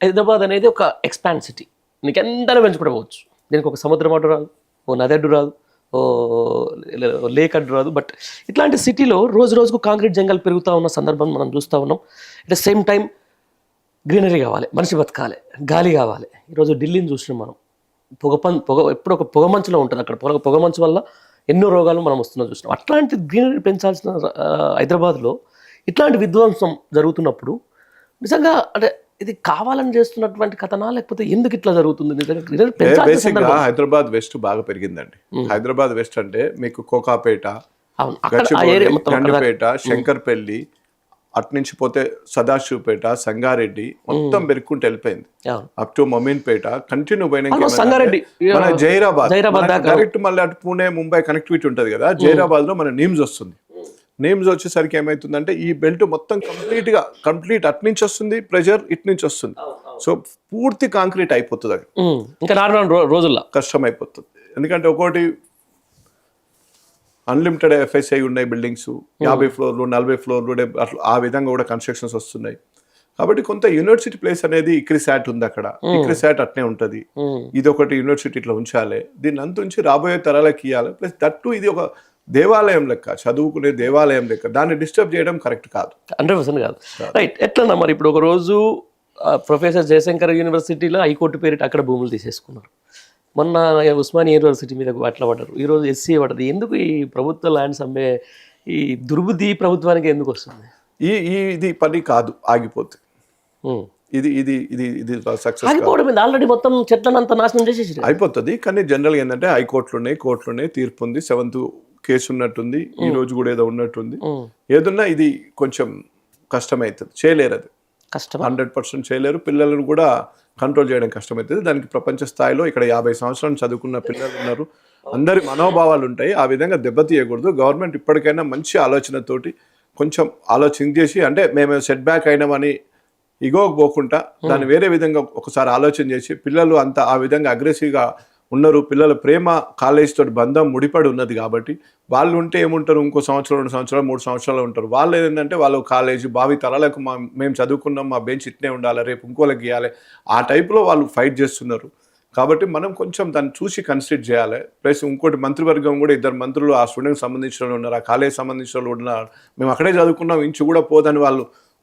హైదరాబాద్ అనేది ఒక expand city, నీకు ఎంతైనా పెంచుకుంటూ పోవచ్చు. దీనికి ఒక సముద్రం అడ్డు రాదు, ఓ నది అడ్డు రాదు, ఓ లేక్ అడ్డు రాదు. బట్ ఇట్లాంటి సిటీలో రోజు రోజుకు కాంక్రీట్ జంగల్ పెరుగుతూ ఉన్న సందర్భం మనం చూస్తూ ఉన్నాం. At the same time greenery కావాలి, మనిషి బతకాలి, గాలి కావాలి. ఈరోజు ఢిల్లీని చూసినాం మనం, పొగ ఎప్పుడు ఒక పొగమంచులో ఉంటుంది. అక్కడ పొగమంచు వల్ల ఎన్నో రోగాలు మనం వస్తున్నా చూసినాం. అట్లాంటి గ్రీనరీ పెంచాల్సిన హైదరాబాద్లో ఇట్లాంటి విధ్వంసం జరుగుతున్నప్పుడు నిజంగా అంటే ఇది కావాలని చేస్తున్నటువంటి కథనా, లేకపోతే ఎందుకు ఇట్లా జరుగుతుంది? నిజంగా హైదరాబాద్ వెస్ట్ బాగా పెరిగిందండి. హైదరాబాద్ వెస్ట్ అంటే మీకు కోకాపేట, గండిపేట, శంకర్పల్లి, అట్నుంచి పోతే సదాశివపేట, సంగారెడ్డి మొత్తం పెరుక్కుంటూ వెళ్ళిపోయింది. అప్ టు మమీన్పేట కంటిన్యూ పోయినా జైరాబాద్ డైరెక్ట్ మళ్ళీ అటు పూణే, ముంబై కనెక్టివిటీ ఉంటుంది కదా. జైరాబాద్ లో మన నీమ్స్ వస్తుంది. నేమ్స్ వచ్చేసరికి ఏమవుతుందంటే ఈ బెల్ట్ మొత్తం కంప్లీట్ అటు నుంచి వస్తుంది, ప్రెషర్ ఇటు నుంచి వస్తుంది. సో పూర్తి కాంక్రీట్ అయిపోతుంది. అది ఇంకా రోజుల్లో కష్టం అయిపోతుంది. ఎందుకంటే ఒకటి అన్లిమిటెడ్ ఎఫ్ఎస్ఐ ఉన్నాయి బిల్డింగ్స్, 50 ఫ్లోర్లు 40 ఫ్లోర్లు అట్లా ఆ విధంగా కూడా కన్స్ట్రక్షన్స్ వస్తున్నాయి. కాబట్టి కొంత యూనివర్సిటీ ప్లేస్ అనేది ఇక్రిసాట్ ఉంది అక్కడ, ఇక్రిసాట్ అట్నే ఉంటది. ఇది ఒకటి యూనివర్సిటీ ఇట్లా ఉంచాలి, దీన్ని అంత ఉంచి రాబోయే తరాలకు ఇవ్వాలి. ప్లస్ దట్టు ఇది ఒక దేవాలయం లెక్క, చదువుకునే దేవాలయం లెక్క, దాన్ని డిస్టర్బ్ చేయడం కరెక్ట్ కాదు. 100% కాదు. రైట్. ఎట్లన్నా మరి ఇప్పుడు ఒక రోజు ప్రొఫెసర్ జయశంకర్ యూనివర్సిటీలో హైకోర్టు పేరిట అక్కడ భూములు తీసేసుకున్నారు. మొన్న ఉస్మానియా యూనివర్సిటీ మీద అట్లా పడ్డారు. ఈరోజు ఎస్సీ పడ్డది. ఎందుకు ఈ ప్రభుత్వ ల్యాండ్స్ అమ్మే ఈ దుర్బుద్ధి ప్రభుత్వానికి ఎందుకు వస్తుంది? ఇది పని కాదు, ఆగిపోతుంది. ఇది ఇది ఇది ఇది సక్సెస్ ఆగిపోవడం మీద ఆల్రెడీ మొత్తం చెట్లను అంతా నాశనం చేసేసి అయిపోతుంది. కానీ జనరల్గా ఏంటంటే హైకోర్టులు ఉన్నాయి, కోర్టులు ఉన్నాయి, తీర్పు ఉంది, 7th కేసు ఉన్నట్టుంది, ఈ రోజు కూడా ఏదో ఉన్నట్టుంది. ఏదన్నా ఇది కొంచెం కష్టమవుతుంది, చేయలేరు. అది కష్టం, 100% చేయలేరు. పిల్లలను కూడా కంట్రోల్ చేయడం కష్టమవుతుంది. దానికి ప్రపంచ స్థాయిలో ఇక్కడ 50 సంవత్సరాలు చదువుకున్న పిల్లలు ఉన్నారు, అందరి మనోభావాలు ఉంటాయి. ఆ విధంగా దెబ్బతీయకూడదు. గవర్నమెంట్ ఇప్పటికైనా మంచి ఆలోచనతోటి కొంచెం ఆలోచన చేసి, అంటే మేము సెట్ బ్యాక్ అయినామని ఇగోకి పోకుండా దాన్ని వేరే విధంగా ఒకసారి ఆలోచన చేసి, పిల్లలు అంతా ఆ విధంగా అగ్రెసివ్గా ఉన్నారు, పిల్లల ప్రేమ కాలేజ్ తోటి బంధం ముడిపడి ఉన్నది కాబట్టి వాళ్ళు ఉంటే ఏముంటారు, ఇంకో సంవత్సరం 2 సంవత్సరాలు 3 సంవత్సరాలు ఉంటారు. వాళ్ళు ఏంటంటే వాళ్ళు కాలేజ్ భావి తరాలకు మేము చదువుకున్నాం, మా బెంచ్ ఇట్నే ఉండాలి, రేపు ఇంకోళ్ళకి ఇవ్వాలి, ఆ టైప్లో వాళ్ళు ఫైట్ చేస్తున్నారు. కాబట్టి మనం కొంచెం దాన్ని చూసి కన్సిడర్ చేయాలి. ప్లస్ ఇంకోటి మంత్రివర్గం కూడా 2 మంత్రులు ఆ స్టూడెంట్కి సంబంధించిన వాళ్ళు ఉన్నారు, ఆ కాలేజ్ సంబంధించిన వాళ్ళు ఉన్నారు. మేము అక్కడే చదువుకున్నాం, ఇంచు కూడా పోదని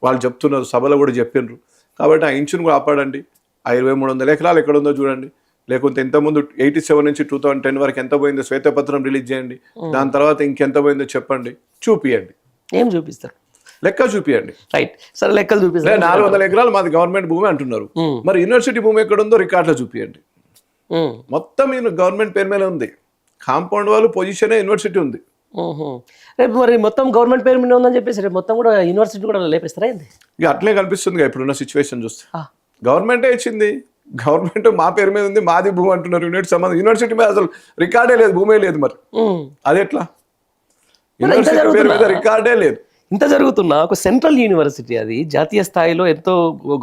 వాళ్ళు చెప్తున్నారు, సభలో కూడా చెప్పినారు. కాబట్టి ఆ ఇంచును కూడా ఆపాడండి. ఆ 2300 ఎకరాలు ఎక్కడ ఉందో చూడండి. లేకుంటే ఇంతకుముందు 87 నుంచి 2010 వరకు ఎంత పోయిందో శ్వేతపత్రం రిలీజ్ చేయండి. దాని తర్వాత ఇంకెంత పోయిందో చెప్పండి, చూపియండి. ఏం చూపిస్తారు? లెక్క చూపియండి. రైట్, సరే లెక్కలు చూపిస్తారు. 400 ఎకరాలు మాది గవర్నమెంట్ భూమి అంటున్నారు, మరి యూనివర్సిటీ భూమి ఎక్కడ ఉందో రికార్డులో చూపియండి. మొత్తం గవర్నమెంట్ పేరు మీద ఉంది. కాంపౌండ్ వాళ్ళు పొజిషనే యూనివర్సిటీ ఉంది. రేపు మరి మొత్తం గవర్నమెంట్ పేరు మీద ఉందని చెప్పేసి రేపు మొత్తం కూడా యూనివర్సిటీ కూడా లేపేస్తారా? ఇక అట్లే కనిపిస్తుంది ఇప్పుడున్న సిచ్యువేషన్ చూస్తే. గవర్నమెంటే ఇచ్చింది, గవర్నమెంట్ మా పేరు మీద ఉంది, మాది భూమి అంటున్నారు. యూనివర్సిటీ మీద అసలు రికార్డే లేదు, భూమే లేదు. మరి అది ఎట్లా? యూనివర్సిటీ పేరు మీద రికార్డే లేదు. ఇంత జరుగుతున్నా ఒక సెంట్రల్ యూనివర్సిటీ, అది జాతీయ స్థాయిలో ఎంతో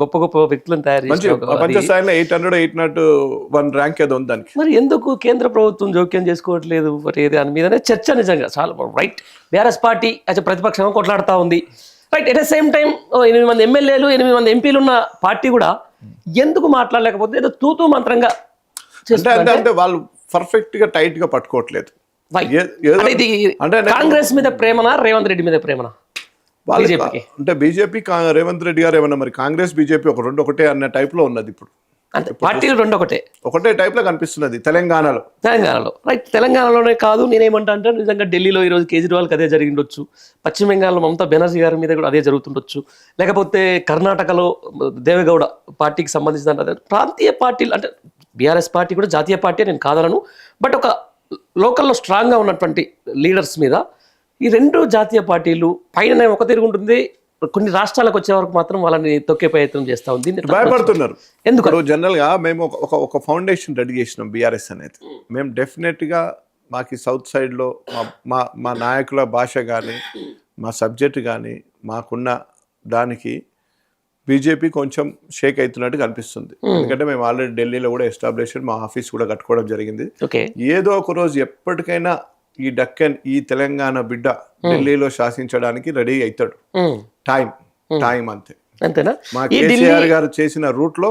గొప్ప గొప్ప వ్యక్తులను తయారు చేసి ప్రపంచ స్థాయిలో 801 ర్యాంక్ ఏదో ఉంది దానికి. మరి ఎందుకు కేంద్ర ప్రభుత్వం జోక్యం చేసుకోవట్లేదు? దాని మీదనే చర్చ నిజంగా చాలా. రైట్, బీఆర్ఎస్ పార్టీ ప్రతిపక్షంగా కొట్లాడుతూ ఉంది. Right, at the same time 8 మంది ఎమ్మెల్యేలు 8 మంది ఎంపీలు ఉన్న పార్టీ కూడా ఎందుకు మాట్లాడలేకపోతే ఏదో తూతూ మంత్రంగా అంటే వాళ్ళు పర్ఫెక్ట్ గా టైట్ గా పట్టుకోవట్లేదు. కాంగ్రెస్ మీద ప్రేమనా, రేవంత్ రెడ్డి మీద ప్రేమనా? అంటే బీజేపీ రేవంత్ రెడ్డి గారు ఏమన్నా మరి కాంగ్రెస్ బీజేపీ ఒకటే అన్న టైప్ లో ఉన్నది ఇప్పుడు. అంటే పార్టీలు ఒకటే టైప్ లో కనిపిస్తున్నది తెలంగాణలో. రైట్, తెలంగాణలోనే కాదు. నేనేమంటా అంటే నిజంగా ఢిల్లీలో ఈరోజు కేజ్రీవాల్కి అదే జరిగిండొచ్చు, పశ్చిమ బెంగాల్లో మమతా బెనర్జీ గారి మీద కూడా అదే జరుగుతుండొచ్చు, లేకపోతే కర్ణాటకలో దేవేగౌడ పార్టీకి సంబంధించిన ప్రాంతీయ పార్టీలు. అంటే బీఆర్ఎస్ పార్టీ కూడా జాతీయ పార్టీ నేను కాదలను, బట్ ఒక లోకల్లో స్ట్రాంగ్గా ఉన్నటువంటి లీడర్స్ మీద ఈ 2 జాతీయ పార్టీలు పైన ఒక తిరిగి ఉంటుంది, కొన్ని రాష్ట్రాలకు వచ్చే వరకు మాత్రం వాళ్ళని తొక్కే ప్రయత్నం చేస్తూ ఉంది. భయపడుతున్నారు ఎందుకు? జనరల్ గా మేము ఒక ఫౌండేషన్ రెడీ చేసినాం బీఆర్ఎస్ అనేది. మేము డెఫినెట్ గా మాకు సౌత్ సైడ్ లో మా నాయకుల భాష కానీ మా సబ్జెక్ట్ కానీ మాకున్న దానికి బీజేపీ కొంచెం షేక్ అవుతున్నట్టు కనిపిస్తుంది. ఎందుకంటే మేము ఆల్రెడీ ఢిల్లీలో కూడా ఎస్టాబ్లిష్ మా ఆఫీస్ కూడా కట్టుకోవడం జరిగింది. ఏదో ఒక రోజు ఎప్పటికైనా ఈ డక్కన్ ఈ తెలంగాణ బిడ్డ ఢిల్లీలో శాసించడానికి రెడీ అవుతాడు. టైం అంతే. అంతేనా? మా ఈ ఢిల్లీ కేసీఆర్ గారు చేసిన రూట్లో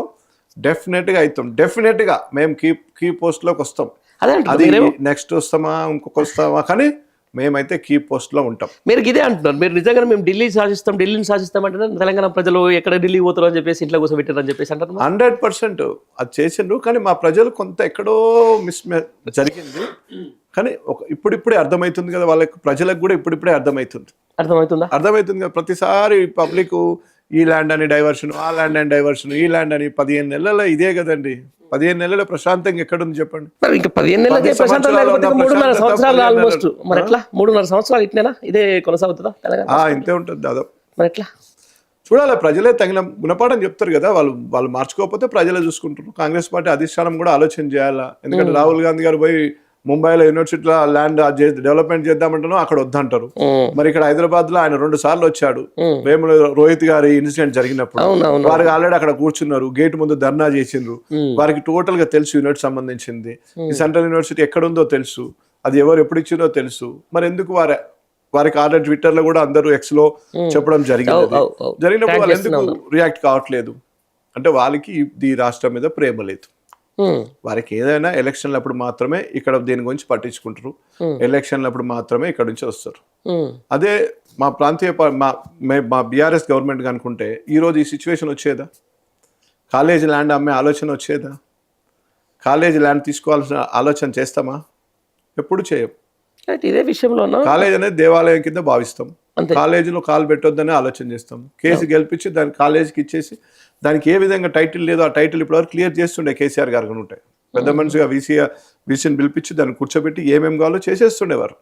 డెఫినెట్గా అవుతాం. డెఫినెట్గా మేము కీ పోస్ట్లోకి వస్తాం. అదే అంటున్నా, అది మీరేమో నెక్స్ట్ వస్తామా ఇంకొక వస్తామా కానీ మేమైతే కీ పోస్ట్లో ఉంటాం. మీరు ఇదే అంటున్నారు. మీరు నిజంగా మేము ఢిల్లీని శాసిస్తాం అంటే తెలంగాణ ప్రజలు ఎక్కడ ఢిల్లీ పోతారు అని చెప్పేసి ఇంట్లో కూర్చోబెట్టారు అని చెప్పేసి అంటారు. 100% అది చేసిండ్రు. కానీ మా ప్రజలు కొంత ఎక్కడో జరిగింది. కానీ ఇప్పుడిప్పుడే అర్థమవుతుంది కదా వాళ్ళకి, ప్రజలకు కూడా ఇప్పుడిప్పుడే అర్థమవుతుంది అర్థమవుతుందా? కదా. ప్రతిసారి పబ్లిక్ ఈ ల్యాండ్ అని డైవర్షన్, ఆ ల్యాండ్ అని డైవర్షన్, ఈ ల్యాండ్ అని 15 నెలల ఇదే కదండి. 15 నెలల ప్రశాంతంగా ఎక్కడుంది చెప్పండి. మరి ఇంకా 15 నెలలకే ప్రశాంతం లేకపోతే 3.5 సంవత్సరాలు ఆల్మోస్ట్. మరి ఎట్లా 3.5 సంవత్సరాలు ఇట్నేనా ఇదే కొనసాగుతుందా తెలంగాణ? ఇంతే ఉంటుంది దాదాపు. మరి ఎట్లా చూడాలి, ప్రజలే తగిన గుణపాఠం చెప్తారు కదా. వాళ్ళు మార్చుకోకపోతే ప్రజలే చూసుకుంటారు. కాంగ్రెస్ పార్టీ అధిష్టానం కూడా ఆలోచన చేయాలా. ఎందుకంటే రాహుల్ గాంధీ గారు పోయి ముంబైలో యూనివర్సిటీలో ల్యాండ్ డెవలప్మెంట్ చేద్దామంటానో అక్కడ వద్దంటారు. మరి ఇక్కడ హైదరాబాద్ లో ఆయన 2 సార్లు వచ్చాడు. వేముల రోహిత్ గారి ఇన్సిడెంట్ జరిగినప్పుడు వారికి ఆల్రెడీ అక్కడ కూర్చున్నారు, గేట్ ముందు ధర్నా చేసిండ్రు. వారికి టోటల్ గా తెలుసు యూనిట్ సంబంధించింది. ఈ సెంట్రల్ యూనివర్సిటీ ఎక్కడుందో తెలుసు, అది ఎవరు ఎప్పుడు ఇచ్చిందో తెలుసు. మరి ఎందుకు వారికి ఆల్రెడీ ట్విట్టర్ లో కూడా అందరూ ఎక్స్ లో చెప్పడం జరిగినప్పుడు వాళ్ళు ఎందుకు రియాక్ట్ కావట్లేదు అంటే వాళ్ళకి ఈ రాష్ట్రం మీద ప్రేమ లేదు. వారికి ఏదైనా ఎలక్షన్లప్పుడు మాత్రమే ఇక్కడ దీని గురించి పట్టించుకుంటారు. ఎలక్షన్లప్పుడు మాత్రమే ఇక్కడ నుంచి వస్తారు. అదే మా ప్రాంతీయ మా బీఆర్ఎస్ గవర్నమెంట్ అనుకుంటే ఈరోజు ఈ సిచ్యువేషన్ వచ్చేదా? కాలేజీ ల్యాండ్ అమ్మే ఆలోచన వచ్చేదా? కాలేజీ ల్యాండ్ తీసుకోవాల్సిన ఆలోచన చేస్తామా? ఎప్పుడు చేయం. ఇదే విషయంలో కాలేజ్ అనేది దేవాలయం కింద భావిస్తాం. కాలేజీలో కాలు పెట్టొద్దనే ఆలోచన చేస్తాం. కేసు గెలిపించి దాని కాలేజీకి ఇచ్చేసి దానికి ఏ విధంగా టైటిల్ లేదో ఆ టైటిల్ ఇప్పటివరకు క్లియర్ చేస్తుండే కేసీఆర్ గారు ఉంటాయి. పెద్ద మనిషిగా వీసీని పిలిపించి దాన్ని కూర్చోబెట్టి ఏమేమి కావాలో చేసేస్తుండేవారు.